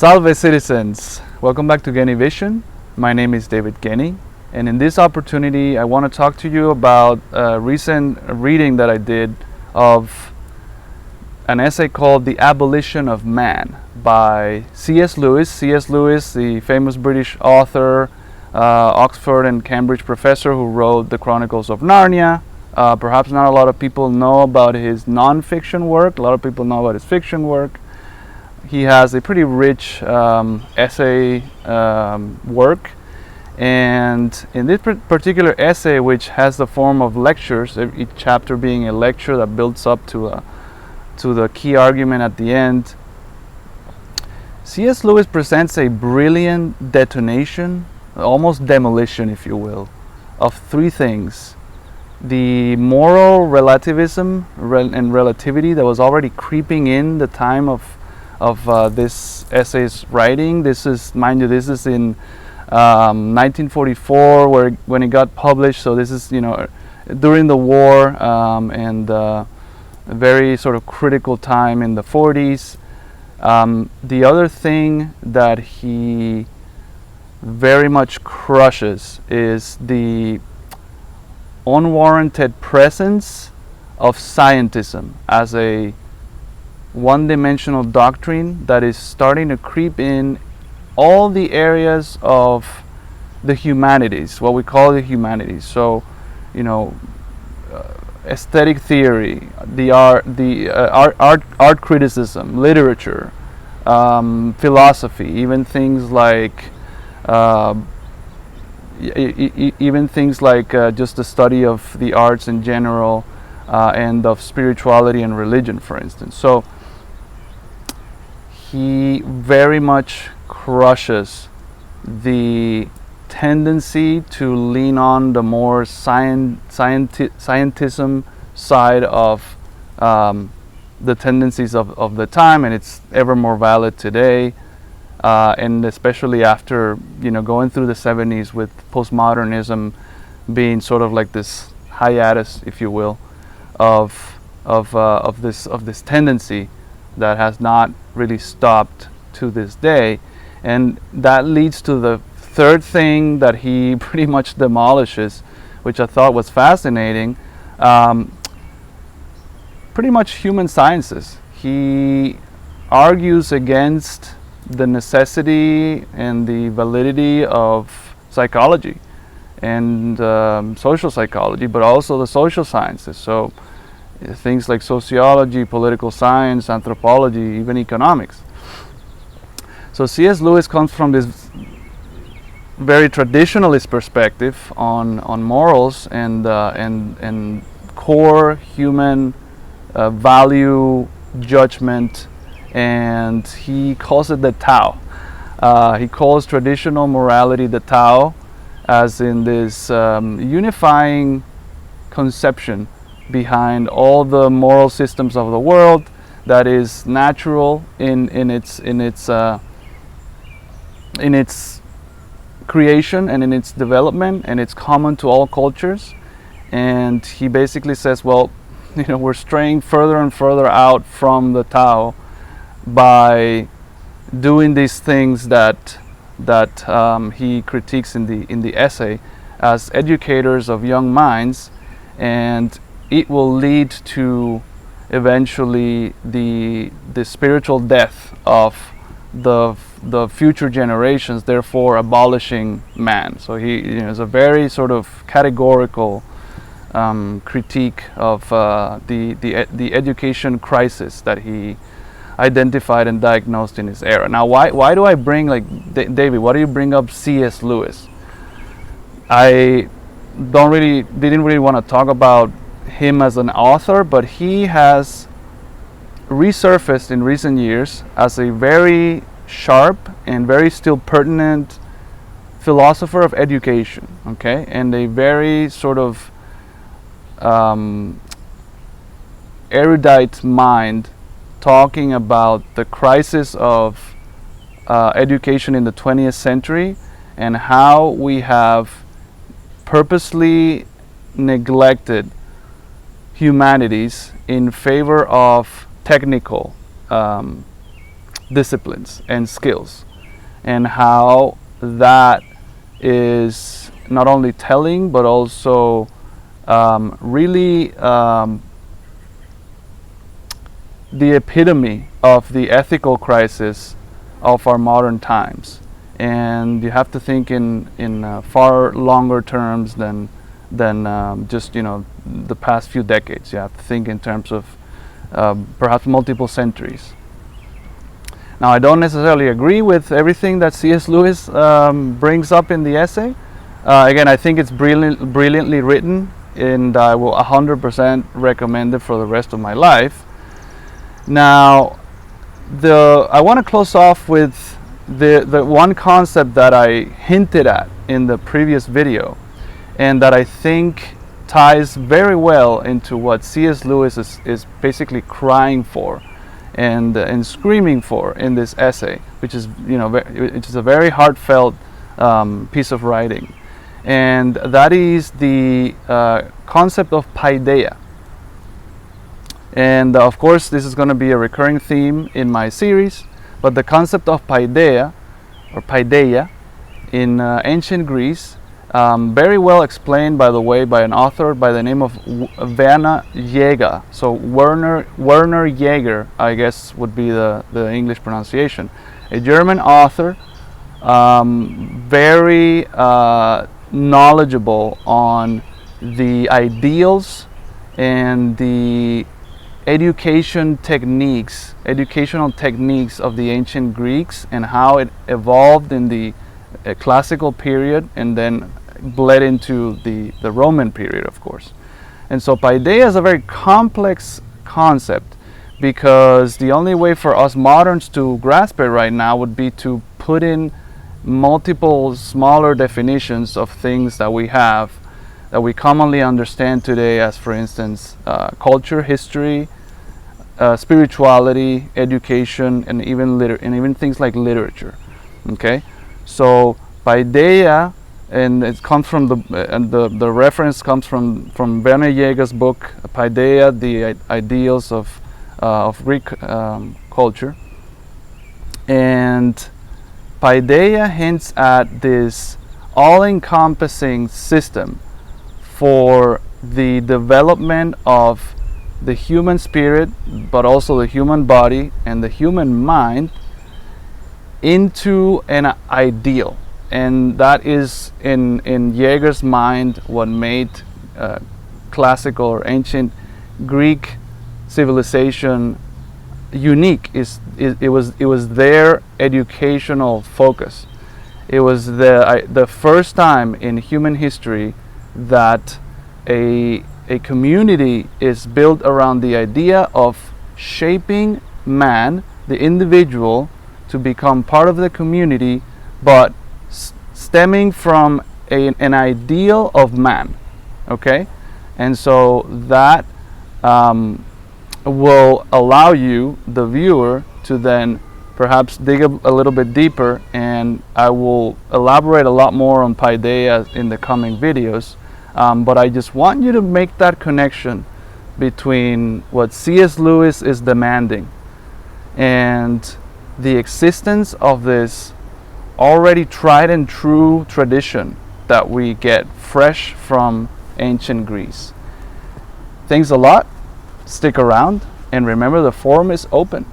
Salve citizens! Welcome back to Geni Vision. My name is David Geni, and in this opportunity I want to talk to you about a recent reading that I did of an essay called The Abolition of Man by C.S. Lewis. C.S. Lewis, the famous British author, Oxford and Cambridge professor who wrote the Chronicles of Narnia. Perhaps not a lot of people know about his non-fiction work. A lot of people know about his fiction work. He has a pretty rich essay work, and in this particular essay, which has the form of lectures, each chapter being a lecture that builds up to the key argument at the end, C.S. Lewis presents a brilliant detonation, almost demolition if you will, of three things: the moral relativism and relativity that was already creeping in the time of this essay's writing. This is, mind you, this is in 1944 when it got published, so this is, during the war, and a very sort of critical time in the 40s. The other thing that he very much crushes is the unwarranted presence of scientism as a one-dimensional doctrine that is starting to creep in all the areas of the humanities, what we call the humanities. So, aesthetic theory, the art criticism, literature, philosophy, even things like just the study of the arts in general, and of spirituality and religion, for instance. So he very much crushes the tendency to lean on the more scientism side of the tendencies of the time, and it's ever more valid today, and especially after going through the 70s with postmodernism being sort of like this hiatus, if you will, of this tendency that has not really stopped to this day. And that leads to the third thing that he pretty much demolishes, which I thought was fascinating. Pretty much human sciences. He argues against the necessity and the validity of psychology and social psychology, but also the social sciences. So things like sociology, political science, anthropology, even economics. So C.S. Lewis comes from this very traditionalist perspective on morals and core human value judgment, and he calls it the Tao. He calls traditional morality the Tao, as in this unifying conception behind all the moral systems of the world that is natural in its creation and in its development, and it's common to all cultures. And he basically says, well, we're straying further and further out from the Tao by doing these things that he critiques in the essay as educators of young minds, and it will lead to eventually the spiritual death of the future generations, therefore abolishing man. So he is a very sort of categorical critique of the education crisis that he identified and diagnosed in his era. Now, why do I bring, David, why do you bring up C.S. Lewis? I didn't really want to talk about him as an author, but he has resurfaced in recent years as a very sharp and very still pertinent philosopher of education, okay, and a very sort of erudite mind, talking about the crisis of education in the 20th century and how we have purposely neglected humanities in favor of technical disciplines and skills, and how that is not only telling but also really the epitome of the ethical crisis of our modern times. And you have to think in far longer terms than just the past few decades. You have to think in terms of perhaps multiple centuries. Now, I don't necessarily agree with everything that C.S. Lewis brings up in the essay. Again, I think it's brilliantly written, and I will 100% recommend it for the rest of my life. Now, I want to close off with the one concept that I hinted at in the previous video, and that I think ties very well into what C.S. Lewis is basically crying for and screaming for in this essay, which is which is a very heartfelt piece of writing, and that is the concept of Paideia. And of course, this is going to be a recurring theme in my series, but the concept of Paideia, or Paideia, in ancient Greece, very well explained, by the way, by an author by the name of Werner Jaeger. So Werner Jaeger, I guess, would be the English pronunciation. A German author, very knowledgeable on the ideals and the educational techniques of the ancient Greeks, and how it evolved in the classical period and then bled into the Roman period, of course. And so Paideia is a very complex concept, because the only way for us moderns to grasp it right now would be to put in multiple smaller definitions of things that we have, that we commonly understand today, as for instance culture, history, spirituality, education, and even things like literature. Okay, so Paideia, and it comes from the reference comes from Werner Jaeger's book Paideia, the ideals of Greek culture. And Paideia hints at this all-encompassing system for the development of the human spirit, but also the human body and the human mind, into an ideal. And that is, in Jaeger's mind, what made classical or ancient Greek civilization unique. It was their educational focus. It was the first time in human history that a community is built around the idea of shaping man, the individual, to become part of the community, but stemming from an ideal of man. Okay, and so that will allow you, the viewer, to then perhaps dig a little bit deeper, and I will elaborate a lot more on Paideia in the coming videos. But I just want you to make that connection between what C.S. Lewis is demanding and the existence of this already tried and true tradition that we get fresh from ancient Greece. Thanks a lot. Stick around, and remember, the forum is open.